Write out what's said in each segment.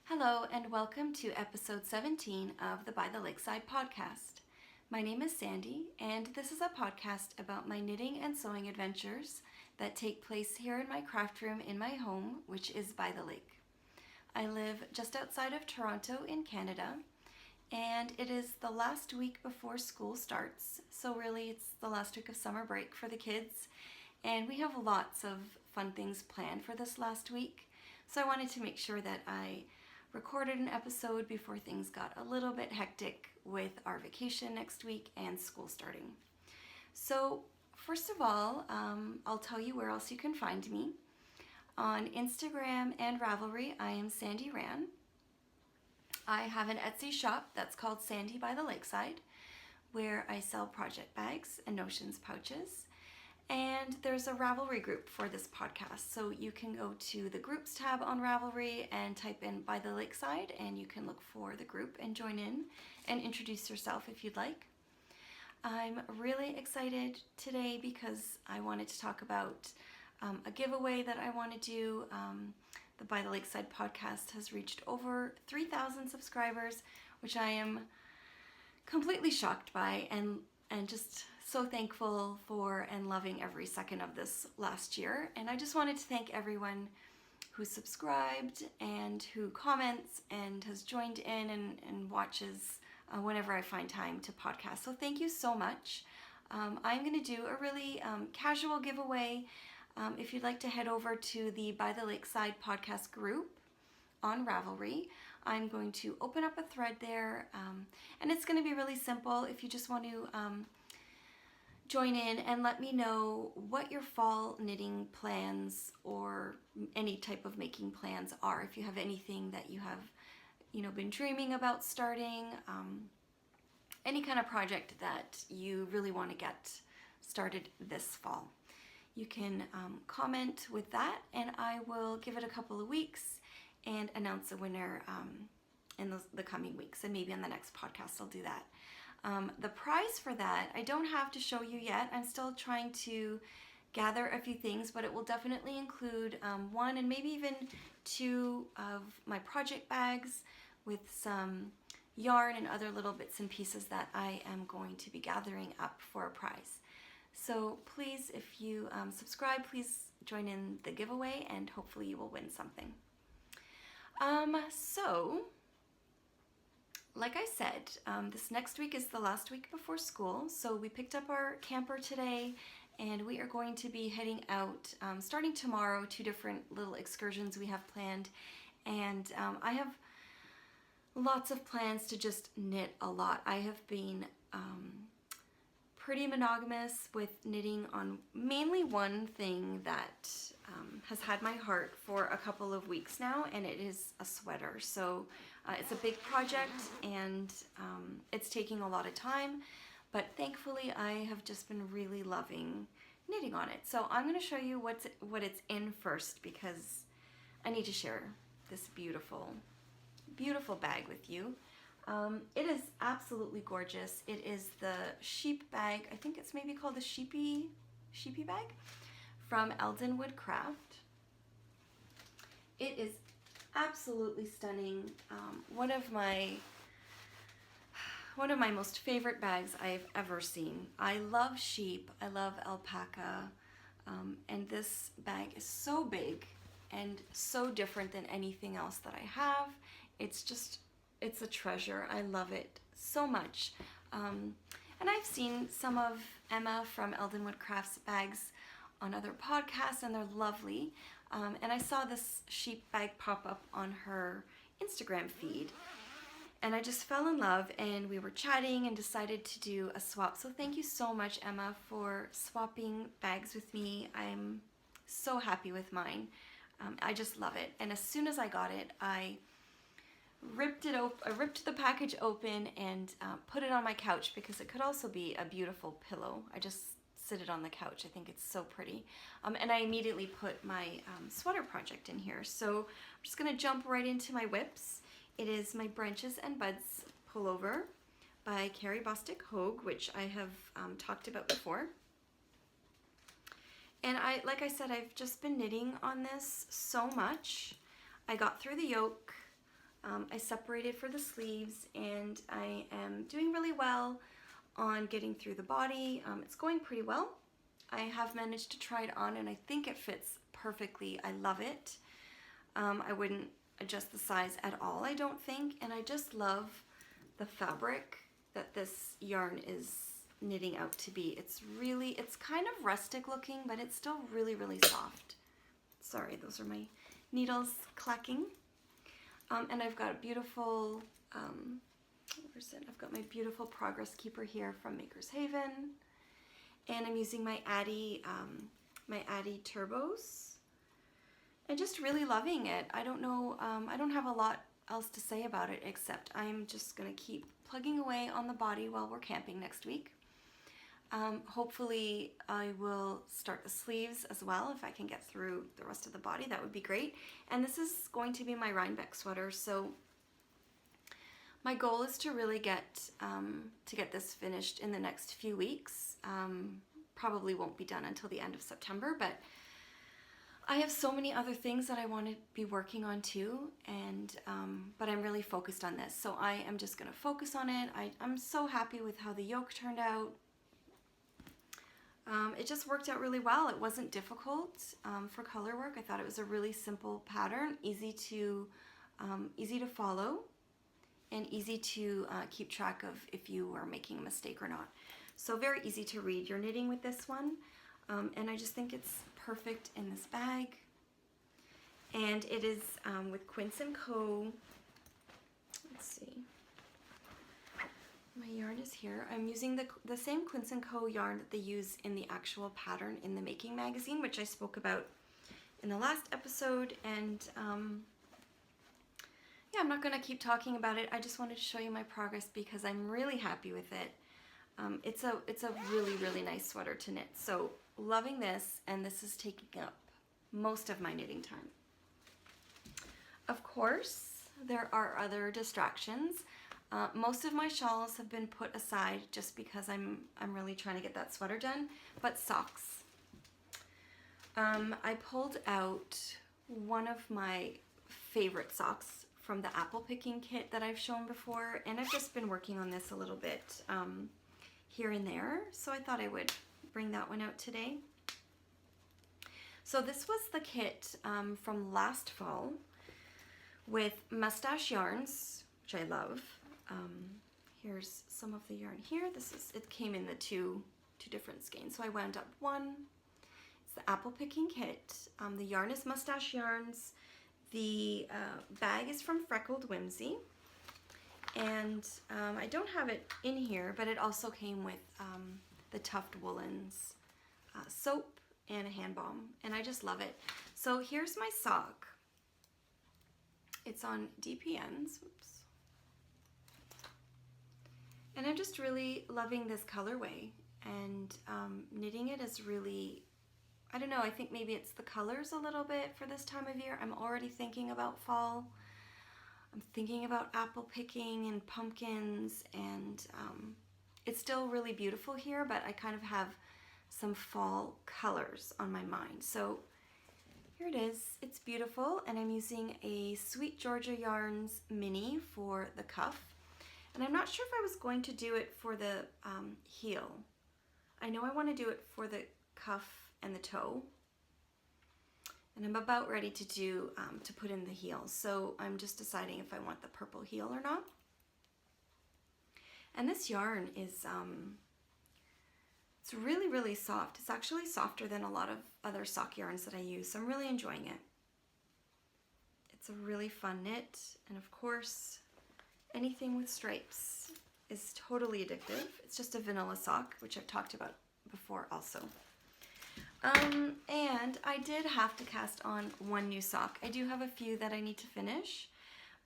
Hello and welcome to episode 17 of the By the Lakeside podcast. My name is Sandy and this is a podcast about my knitting and sewing adventures that take place here in my craft room in my home, which is by the lake. I live just outside of Toronto in Canada, and it is the last week before school starts, so really it's the last week of summer break for the kids, and we have lots of fun things planned for this last week, so I wanted to make sure that I recorded an episode before things got a little bit hectic with our vacation next week and school starting. So first of all, I'll tell you where else you can find me. On Instagram and Ravelry, I am SANDYRAN. I have an Etsy shop that's called Sandy by the Lakeside, where I sell project bags and notions pouches. And there's a Ravelry group for this podcast, so you can go to the groups tab on Ravelry and type in By the Lakeside, and you can look for the group and join in and introduce yourself if you'd like. I'm really excited today because I wanted to talk about a giveaway that I want to do. The By the Lakeside podcast has reached over 3,000 subscribers, which I am completely shocked by and just so thankful for and loving every second of this last year. And I just wanted to thank everyone who subscribed and who comments and has joined in and watches whenever I find time to podcast. So thank you so much. I'm going to do a really casual giveaway. If you'd like to head over to the By the Lakeside podcast group on Ravelry, I'm going to open up a thread there, and it's going to be really simple. If you just want to join in and let me know what your fall knitting plans or any type of making plans are. If you have anything that you have, been dreaming about starting, any kind of project that you really want to get started this fall. You can comment with that, and I will give it a couple of weeks and announce a winner in the coming weeks, and maybe on the next podcast I'll do that. The prize for that, I don't have to show you yet. I'm still trying to gather a few things, but it will definitely include one and maybe even two of my project bags with some yarn and other little bits and pieces that I am going to be gathering up for a prize. So please, if you subscribe, please join in the giveaway and hopefully you will win something. Like I said, this next week is the last week before school, so we picked up our camper today and we are going to be heading out starting tomorrow. 2 different little excursions we have planned, and I have lots of plans to just knit a lot. I have been pretty monogamous with knitting on mainly one thing that has had my heart for a couple of weeks now, and it is a sweater. So it's a big project and it's taking a lot of time, but thankfully I have just been really loving knitting on it. So I'm going to show you what it's in first, because I need to share this beautiful bag with you. It is absolutely gorgeous. It is the sheep bag. I think it's maybe called the sheepy bag from ELDENWOOD craft. It is absolutely stunning. One of my most favorite bags I've ever seen. I love sheep, I love alpaca, and this bag is so big and so different than anything else that I have. It's a treasure. I love it so much. And I've seen some of Emma from ELDENWOOD Crafts bags on other podcasts, and they're lovely. And I saw this sheep bag pop up on her Instagram feed, and I just fell in love, and we were chatting and decided to do a swap. So thank you so much, Emma, for swapping bags with me. I'm so happy with mine. I just love it. And as soon as I got it, I ripped the package open and put it on my couch, because it could also be a beautiful pillow. I just sit it on the couch. I think it's so pretty. And I immediately put my sweater project in here. So I'm just gonna jump right into my whips. It is my Branches and Buds pullover by CARRIE BOSTICK HOGE, which I have talked about before. And like I said, I've just been knitting on this so much. I got through the yoke I separated for the sleeves, and I am doing really well on getting through the body. It's going pretty well. I have managed to try it on, and I think it fits perfectly. I love it. I wouldn't adjust the size at all, I don't think, and I just love the fabric that this yarn is knitting out to be. It's kind of rustic looking, but it's still really, really soft. Sorry, those are my needles clacking. And I've got a beautiful, where's it? I've got my beautiful Progress Keeper here from Maker's Haven, and I'm using my Addie Turbos. And just really loving it. I don't know, I don't have a lot else to say about it, except I'm just gonna keep plugging away on the body while we're camping next week. Hopefully I will start the sleeves as well. If I can get through the rest of the body, that would be great. And this is going to be my Rhinebeck sweater, so my goal is to really get this finished in the next few weeks. Probably won't be done until the end of September, but I have so many other things that I want to be working on too, and but I'm really focused on this, so I am just going to focus on it. I'm so happy with how the yoke turned out. It just worked out really well. It wasn't difficult for color work. I thought it was a really simple pattern, easy to follow, and easy to keep track of if you were making a mistake or not. So very easy to read. You're knitting with this one, and I just think it's perfect in this bag. And it is with Quince & Co. Let's see. My yarn is here. I'm using the same Quince & Co. yarn that they use in the actual pattern in the Making magazine, which I spoke about in the last episode. And yeah, I'm not going to keep talking about it. I just wanted to show you my progress because I'm really happy with it. It's a really, really nice sweater to knit. So loving this, and this is taking up most of my knitting time. Of course, there are other distractions. Most of my shawls have been put aside just because I'm really trying to get that sweater done, but socks. I pulled out one of my favorite socks from the apple picking kit that I've shown before, and I've just been working on this a little bit here and there, so I thought I would bring that one out today. So this was the kit from last fall with mustache yarns, which I love. Here's some of the yarn here. It came in the two different skeins, so I wound up one. It's the apple picking kit. The yarn is mustache yarns. The bag is from Freckled Whimsy, and I don't have it in here, but it also came with the Tuft Woolens soap and a hand balm, and I just love it. So here's my sock. It's on DPNs. Oops. And I'm just really loving this colorway, and knitting it is really, I don't know, I think maybe it's the colors a little bit for this time of year. I'm already thinking about fall. I'm thinking about apple picking and pumpkins, and it's still really beautiful here, but I kind of have some fall colors on my mind. So here it is. It's beautiful, and I'm using a Sweet Georgia Yarns mini for the cuff. And I'm not sure if I was going to do it for the heel. I know I want to do it for the cuff and the toe. And I'm about ready to do to put in the heel. So I'm just deciding if I want the purple heel or not. And this yarn is it's really, really soft. It's actually softer than a lot of other sock yarns that I use. So I'm really enjoying it. It's a really fun knit, and of course, anything with stripes is totally addictive. It's just a vanilla sock, which I've talked about before also. And I did have to cast on one new sock. I do have a few that I need to finish,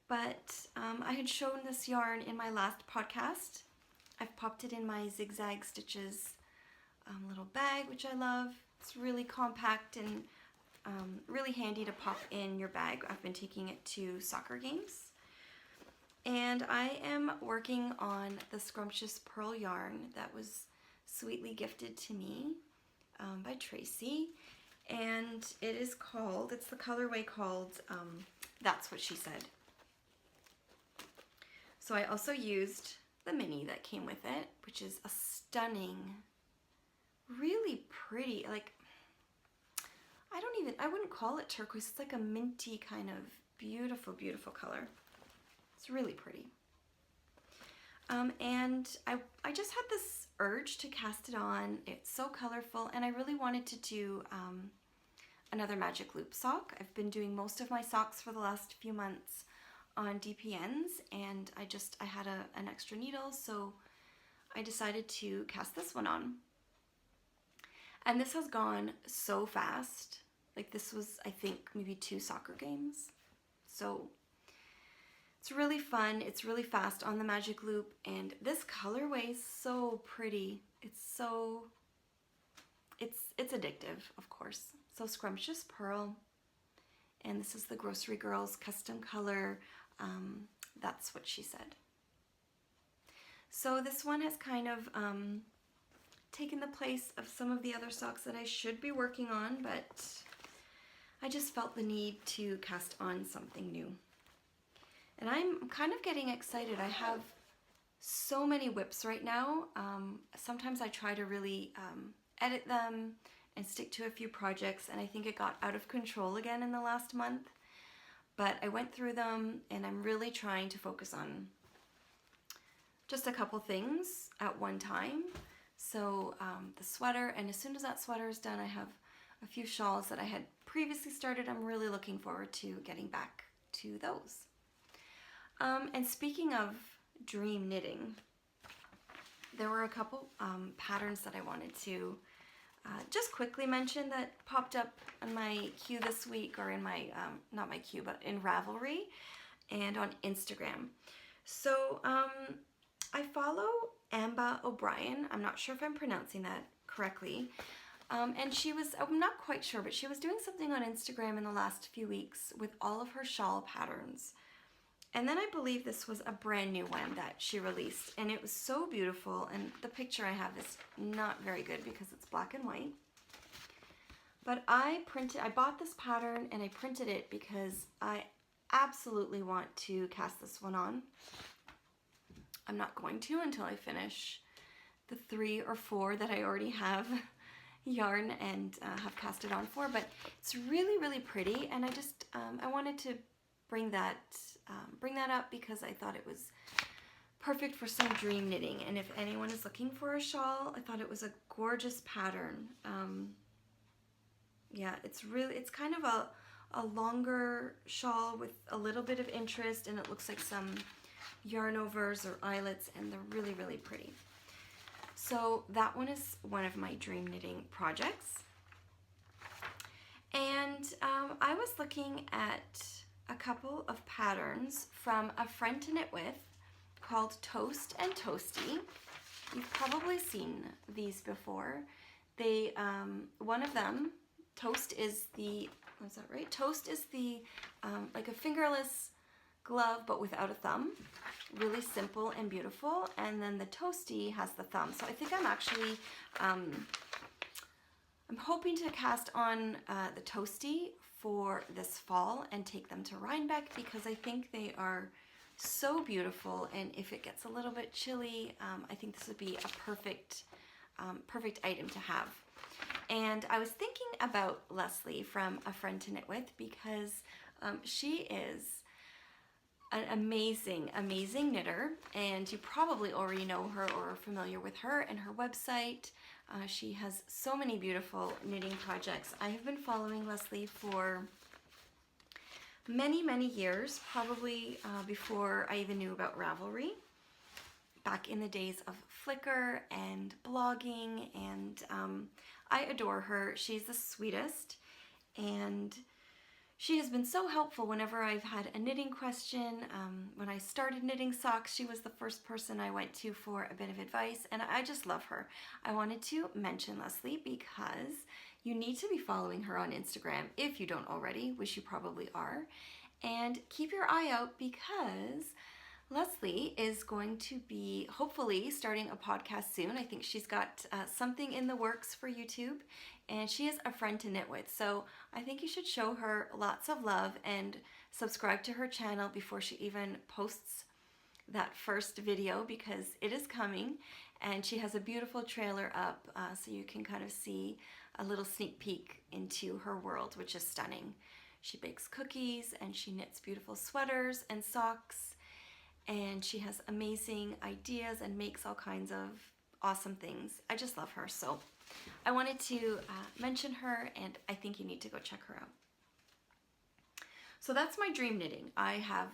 but I had shown this yarn in my last podcast. I've popped it in my Zigzag Stitches little bag, which I love. It's really compact and really handy to pop in your bag. I've been taking it to soccer games. And I am working on the Scrumptious Pearl yarn that was sweetly gifted to me by Tracy. And it is called, it's the colorway called That's What She Said. So I also used the mini that came with it, which is a stunning, really pretty, like, I wouldn't call it turquoise. It's like a minty kind of beautiful, beautiful color. It's really pretty. And I just had this urge to cast it on. It's so colorful, and I really wanted to do another magic loop sock. I've been doing most of my socks for the last few months on DPNs, and I had an extra needle, so I decided to cast this one on. And this has gone so fast. Like, this was, I think, maybe 2 soccer games. So it's really fun. It's really fast on the magic loop, and this colorway is so pretty. It's addictive, of course. So Scrumptious Pearl, and this is the Grocery Girls custom color. That's what she said. So this one has kind of taken the place of some of the other socks that I should be working on, but I just felt the need to cast on something new. And I'm kind of getting excited. I have so many whips right now. Sometimes I try to really edit them and stick to a few projects, and I think it got out of control again in the last month. But I went through them, and I'm really trying to focus on just a couple things at one time. So the sweater, and as soon as that sweater is done, I have a few shawls that I had previously started. I'm really looking forward to getting back to those. And speaking of dream knitting, there were a couple patterns that I wanted to just quickly mention that popped up on my queue this week, or in my, not my queue, but in Ravelry and on Instagram. So I follow AMBAH O'Brien. I'm not sure if I'm pronouncing that correctly. And she was, I'm not quite sure, but she was doing something on Instagram in the last few weeks with all of her shawl patterns. And then I believe this was a brand new one that she released, and it was so beautiful. And the picture I have is not very good because it's black and white. But I bought this pattern and I printed it because I absolutely want to cast this one on. I'm not going to until I finish the 3 or 4 that I already have yarn and have cast it on for. But it's really, really pretty, and I wanted to bring that up because I thought it was perfect for some dream knitting. And if anyone is looking for a shawl, I thought it was a gorgeous pattern. Yeah, it's kind of a longer shawl with a little bit of interest, and it looks like some yarn overs or eyelets, and they're really, really pretty. So that one is one of my dream knitting projects. And I was looking at a couple of patterns from a friend to knit with called Toast and Toasty. You've probably seen these before. They, one of them, Toast is the, is that right? Toast is the, like a fingerless glove but without a thumb. Really simple and beautiful. And then the Toasty has the thumb. So I think I'm actually, I'm hoping to cast on the Toasty for this fall and take them to Rhinebeck, because I think they are so beautiful, and if it gets a little bit chilly, I think this would be a perfect item to have. And I was thinking about Leslie from A Friend to Knit With, because she is an amazing, amazing knitter, and you probably already know her or are familiar with her and her website. She has so many beautiful knitting projects. I have been following Leslie for many, many years, probably before I even knew about Ravelry, back in the days of Flickr and blogging, and I adore her. She's the sweetest, and she has been so helpful whenever I've had a knitting question. When I started knitting socks, she was the first person I went to for a bit of advice, and I just love her. I wanted to mention Leslie because you need to be following her on Instagram if you don't already, which you probably are. And keep your eye out, because Leslie is going to be hopefully starting a podcast soon. I think she's got something in the works for YouTube, and she is a friend to knit with. So I think you should show her lots of love and subscribe to her channel before she even posts that first video because it is coming, and she has a beautiful trailer up so you can kind of see a little sneak peek into her world, which is stunning. She bakes cookies and she knits beautiful sweaters and socks, and she has amazing ideas and makes all kinds of awesome things. I just love her, so I wanted to mention her, and I think you need to go check her out. So that's my dream knitting. I have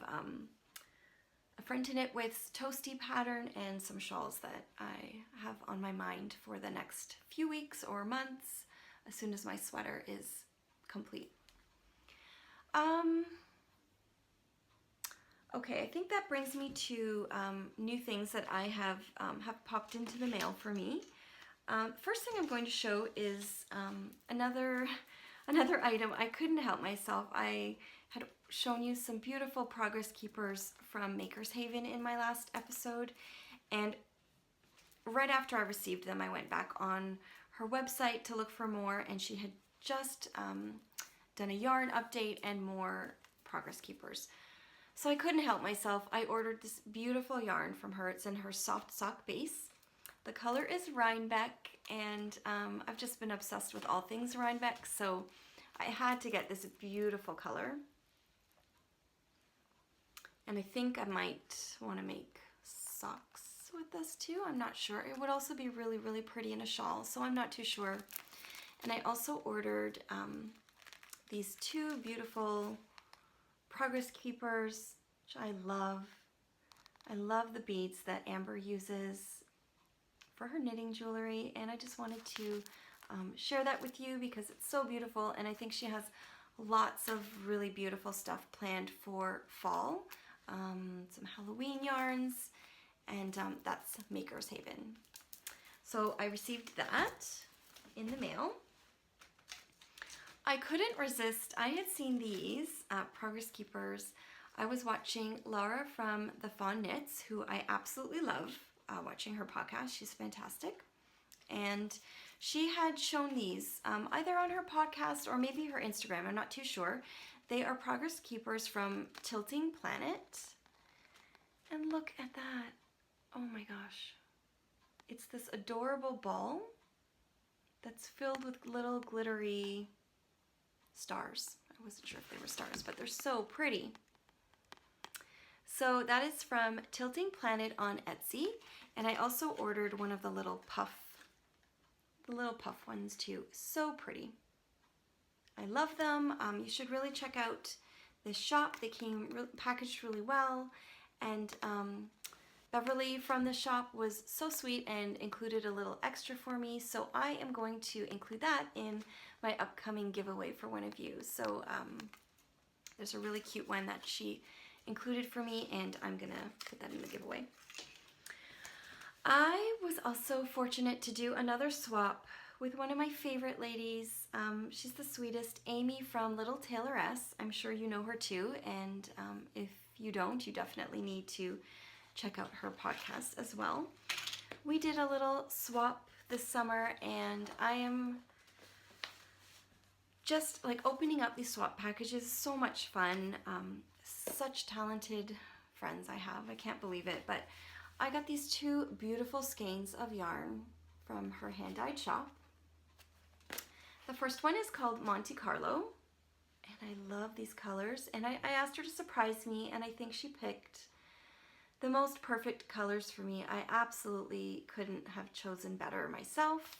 a friend to knit with, Toasty pattern, and some shawls that I have on my mind for the next few weeks or months as soon as my sweater is complete. Okay, I think that brings me to new things that I have popped into the mail for me. First thing I'm going to show is another item. I couldn't help myself. I had shown you some beautiful progress keepers from Maker's Haven in my last episode, and right after I received them, I went back on her website to look for more, and she had just done a yarn update and more progress keepers. So I couldn't help myself. I ordered this beautiful yarn from her. It's in her soft sock base. The color is Rhinebeck, and I've just been obsessed with all things Rhinebeck, so I had to get this beautiful color. And I think I might want to make socks with this too. I'm not sure. It would also be really, really pretty in a shawl, so I'm not too sure. And I also ordered these two beautiful progress keepers, which I love. I love the beads that Amber uses for her knitting jewelry, and I just wanted to share that with you because it's so beautiful, and I think she has lots of really beautiful stuff planned for fall. Some Halloween yarns, and that's Maker's Haven. So I received that in the mail. I couldn't resist. I had seen these progress keepers. I was watching Lara from the FAWN Knits, who I absolutely love, watching her podcast. She's fantastic. And she had shown these either on her podcast or maybe her Instagram. I'm not too sure. They are progress keepers from Tilting Planet. And look at that. Oh my gosh. It's this adorable ball that's filled with little glittery stars. I wasn't sure if they were stars, but they're so pretty. So that is from Tilting Planet on Etsy, and I also ordered one of the little puff ones too. So pretty. I love them. You should really check out this shop. They came packaged really well, and Beverly from the shop was so sweet and included a little extra for me, so I am going to include that in my upcoming giveaway for one of you. So there's a really cute one that she included for me, and I'm gonna put that in the giveaway. I was also fortunate to do another swap with one of my favorite ladies. She's the sweetest, Amy from Little Tailoress. I'm sure you know her too, and if you don't, you definitely need to check out her podcast as well. We did a little swap this summer, and I am just like opening up these swap packages. So much fun. Such talented friends I have. I can't believe it, but I got these two beautiful skeins of yarn from her hand-dyed shop. The first one is called Monte Carlo, and I love these colors, and I asked her to surprise me, and I think she picked the most perfect colors for me. I absolutely couldn't have chosen better myself.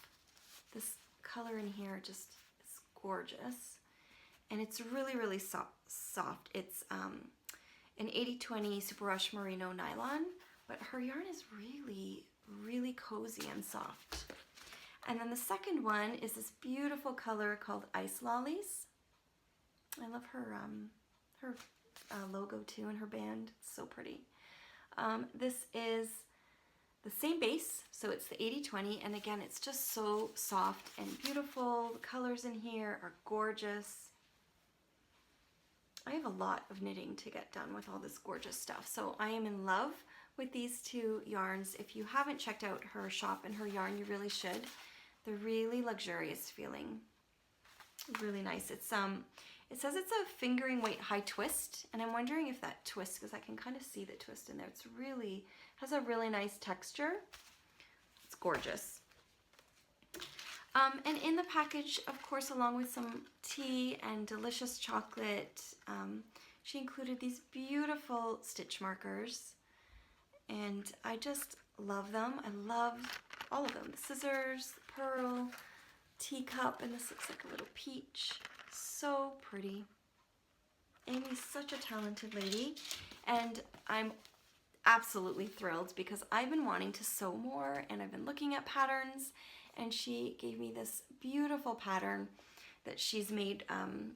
This color in here just is gorgeous, and it's really, really soft. It's an 80/20 Superwash Merino nylon, but her yarn is really, really cozy and soft. And then the second one is this beautiful color called Ice Lollies. I love her logo too, and her band. It's so pretty. This is the same base, so it's the 80/20, and again, it's just so soft and beautiful. The colors in here are gorgeous. I have a lot of knitting to get done with all this gorgeous stuff, so I am in love with these two yarns. If you haven't checked out her shop and her yarn, you really should. They're really luxurious feeling, really nice. It's It says it's a fingering weight high twist, and I'm wondering if that twist, because I can kind of see the twist in there. It's really, has a really nice texture. It's gorgeous. And in the package, of course, along with some tea and delicious chocolate, she included these beautiful stitch markers, and I just love them. I love all of them. The scissors, the pearl, teacup, and this looks like a little peach. So pretty. Amy's such a talented lady, and I'm absolutely thrilled because I've been wanting to sew more, and I've been looking at patterns, and she gave me this beautiful pattern that she's made.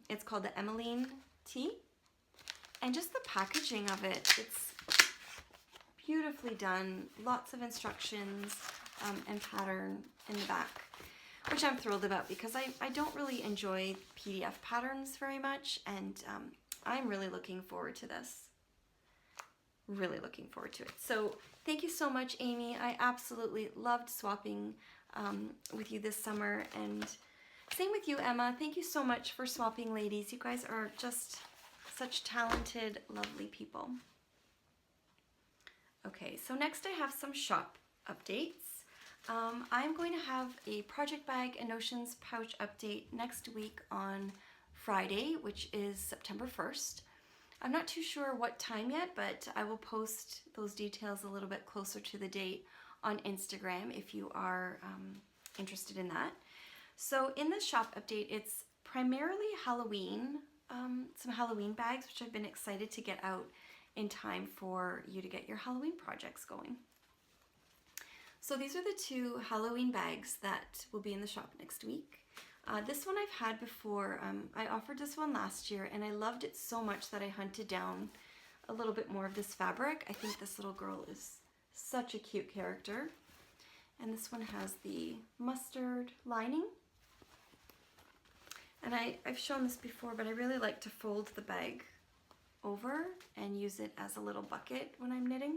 It's called the Emmeline Tea, and just the packaging of it, it's beautifully done. Lots of instructions and pattern in the back, which I'm thrilled about because I don't really enjoy PDF patterns very much, and I'm really looking forward to this. Really looking forward to it. So thank you so much, Amy. I absolutely loved swapping with you this summer, and same with you, Emma. Thank you so much for swapping, ladies. You guys are just such talented, lovely people. Okay, so next I have some shop updates. I'm going to have a project bag and notions pouch update next week on Friday, which is September 1st. I'm not too sure what time yet, but I will post those details a little bit closer to the date on Instagram if you are interested in that. So in this shop update, it's primarily Halloween, some Halloween bags, which I've been excited to get out in time for you to get your Halloween projects going. So these are the two Halloween bags that will be in the shop next week. This one I've had before. I offered this one last year, and I loved it so much that I hunted down a little bit more of this fabric. I think this little girl is such a cute character. And this one has the mustard lining. And I've shown this before, but I really like to fold the bag over and use it as a little bucket when I'm knitting.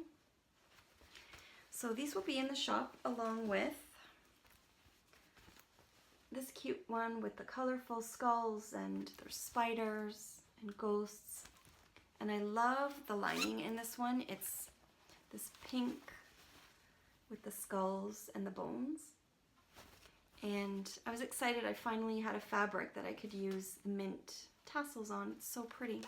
So these will be in the shop along with this cute one with the colorful skulls, and there's spiders and ghosts. And I love the lining in this one. It's this pink with the skulls and the bones. And I was excited I finally had a fabric that I could use the mint tassels on. It's so pretty.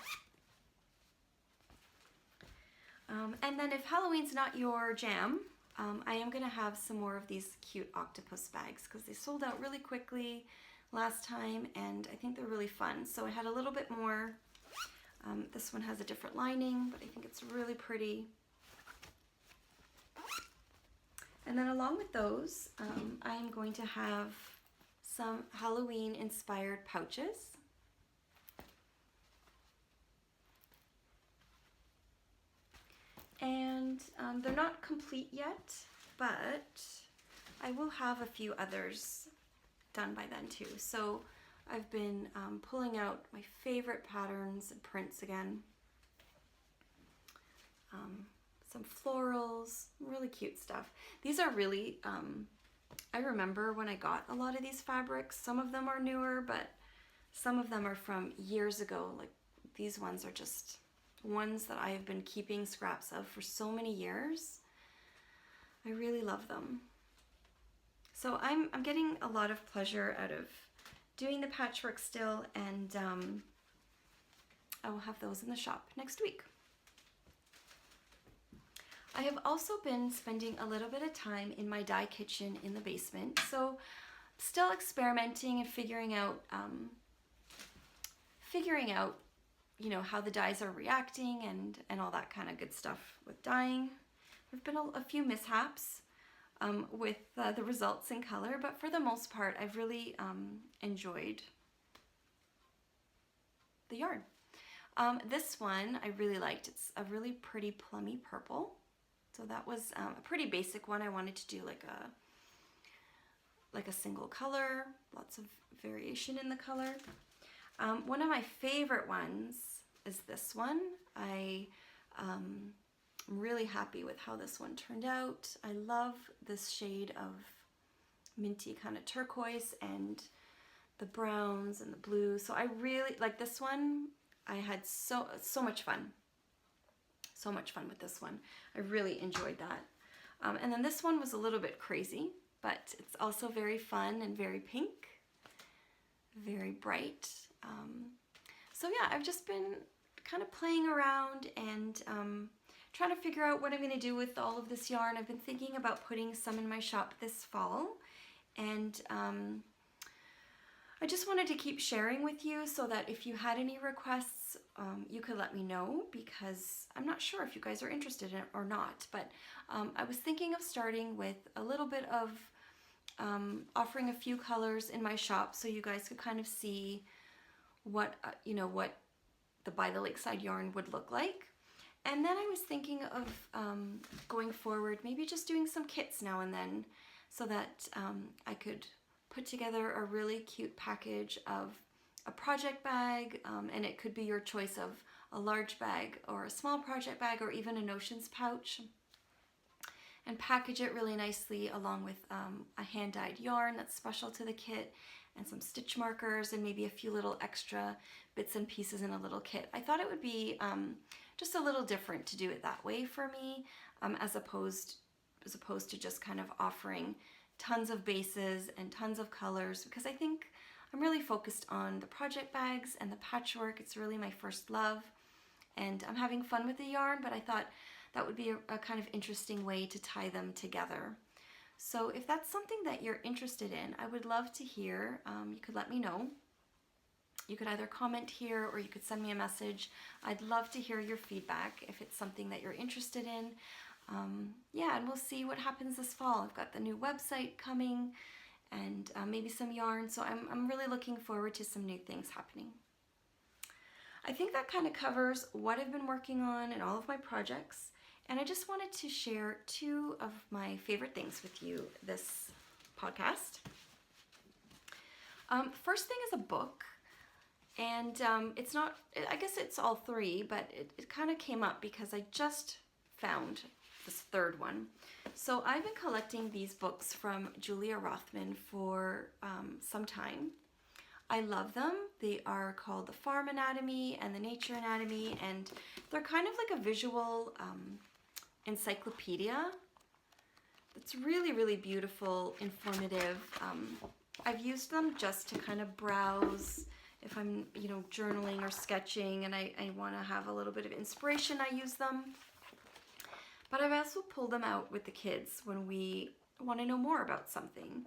And then if Halloween's not your jam, I am going to have some more of these cute octopus bags because they sold out really quickly last time, and I think they're really fun. So I had a little bit more. This one has a different lining, but I think it's really pretty. And then along with those, I am going to have some Halloween inspired pouches. And they're not complete yet, but I will have a few others done by then too. So I've been pulling out my favorite patterns and prints again. Some florals, really cute stuff. These are really, I remember when I got a lot of these fabrics. Some of them are newer, but some of them are from years ago. Like these ones are just ones that I have been keeping scraps of for so many years. I really love them. So I'm getting a lot of pleasure out of doing the patchwork still, and I will have those in the shop next week. I have also been spending a little bit of time in my dye kitchen in the basement, so still experimenting and figuring out you know, how the dyes are reacting and all that kind of good stuff with dyeing. There've been a few mishaps with the results in color, but for the most part, I've really enjoyed the yarn. This one I really liked. It's a really pretty plummy purple. So that was a pretty basic one. I wanted to do like a single color, lots of variation in the color. One of my favorite ones is this one. I'm really happy with how this one turned out. I love this shade of minty kind of turquoise, and the browns and the blues. So I really like this one. I had so much fun. So much fun with this one. I really enjoyed that. And then this one was a little bit crazy, but it's also very fun and very pink, very bright. So yeah, I've just been kind of playing around and trying to figure out what I'm going to do with all of this yarn. I've been thinking about putting some in my shop this fall, and I just wanted to keep sharing with you so that if you had any requests, you could let me know, because I'm not sure if you guys are interested in it or not. But I was thinking of starting with a little bit of offering a few colors in my shop so you guys could kind of see what, you know, what the By the Lakeside yarn would look like. And then I was thinking of going forward, maybe just doing some kits now and then so that I could put together a really cute package of a project bag, and it could be your choice of a large bag or a small project bag or even a notions pouch, and package it really nicely along with a hand-dyed yarn that's special to the kit and some stitch markers and maybe a few little extra bits and pieces in a little kit. I thought it would be just a little different to do it that way for me, as opposed to just kind of offering tons of bases and tons of colors, because I think I'm really focused on the project bags and the patchwork. It's really my first love, and I'm having fun with the yarn, but I thought that would be a kind of interesting way to tie them together. So if that's something that you're interested in, I would love to hear. You could let me know. You could either comment here or you could send me a message. I'd love to hear your feedback if it's something that you're interested in. Yeah, and we'll see what happens this fall. I've got the new website coming and maybe some yarn, so I'm really looking forward to some new things happening. I think that kind of covers what I've been working on and all of my projects, and I just wanted to share two of my favorite things with you this podcast. First thing is a book, and it's not, I guess it's all three, but it kind of came up because I just found this third one. So I've been collecting these books from Julia Rothman for some time. I love them. They are called The Farm Anatomy and The Nature Anatomy, and they're kind of like a visual encyclopedia. It's really, really beautiful, informative. I've used them just to kind of browse if I'm, you know, journaling or sketching and I want to have a little bit of inspiration. I use them. But I've also pulled them out with the kids when we want to know more about something.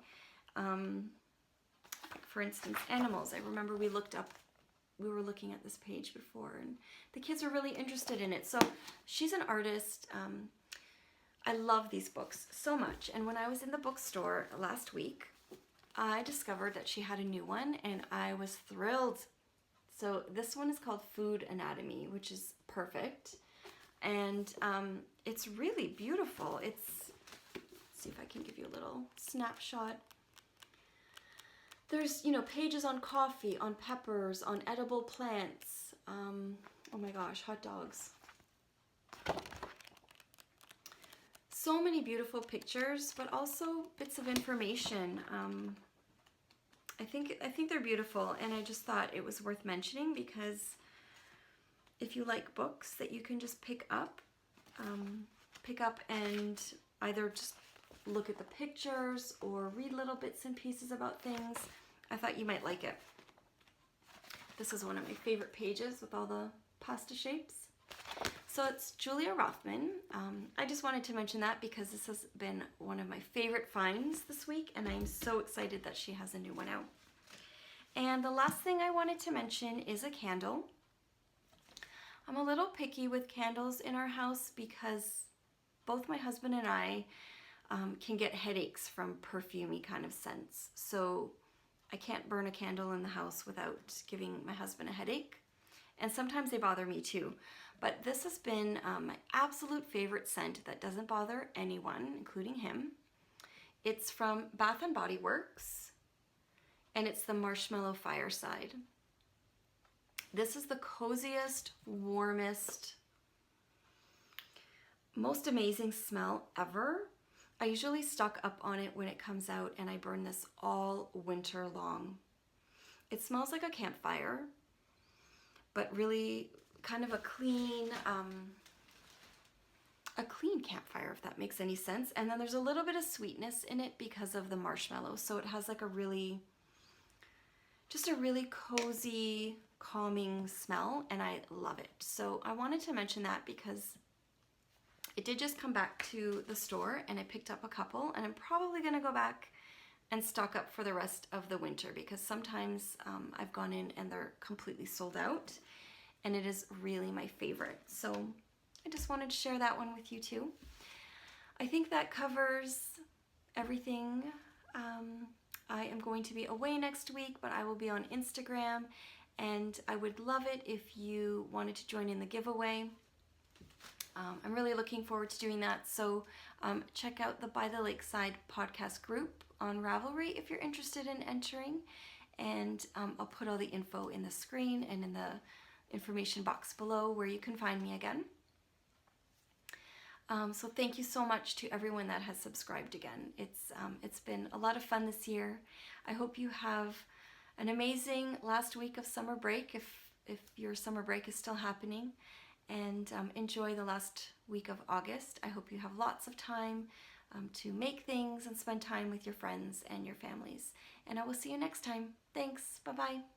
For instance, animals. I remember we were looking at this page before, and the kids are really interested in it. So she's an artist. I love these books so much. And when I was in the bookstore last week, I discovered that she had a new one, and I was thrilled. So this one is called Food Anatomy, which is perfect. And it's really beautiful. Let's see if I can give you a little snapshot. There's, you know, pages on coffee, on peppers, on edible plants. Oh my gosh, hot dogs. So many beautiful pictures, but also bits of information. I think they're beautiful, and I just thought it was worth mentioning because if you like books that you can just pick up and either just look at the pictures or read little bits and pieces about things, I thought you might like it. This is one of my favorite pages with all the pasta shapes. So it's Julia Rothman. I just wanted to mention that because this has been one of my favorite finds this week, and I'm so excited that she has a new one out. And the last thing I wanted to mention is a candle. I'm a little picky with candles in our house because both my husband and I can get headaches from perfumey kind of scents. So I can't burn a candle in the house without giving my husband a headache. And sometimes they bother me too. But this has been my absolute favorite scent that doesn't bother anyone, including him. It's from Bath & Body Works, and it's the Marshmallow Fireside. This is the coziest, warmest, most amazing smell ever. I usually stock up on it when it comes out, and I burn this all winter long. It smells like a campfire, but really kind of a clean campfire, if that makes any sense. And then there's a little bit of sweetness in it because of the marshmallow. So it has like a really, just a really cozy, calming smell, and I love it. So I wanted to mention that because it did just come back to the store and I picked up a couple, and I'm probably gonna go back and stock up for the rest of the winter because sometimes I've gone in and they're completely sold out, and it is really my favorite. So I just wanted to share that one with you too. I think that covers everything. I am going to be away next week, but I will be on Instagram, and I would love it if you wanted to join in the giveaway. I'm really looking forward to doing that. So check out the By the Lakeside podcast group on Ravelry if you're interested in entering, and I'll put all the info in the screen and in the information box below where you can find me again. So thank you so much to everyone that has subscribed again. It's been a lot of fun this year. I hope you have an amazing last week of summer break if your summer break is still happening, and enjoy the last week of August. I hope you have lots of time to make things and spend time with your friends and your families. And I will see you next time. Thanks. Bye-bye.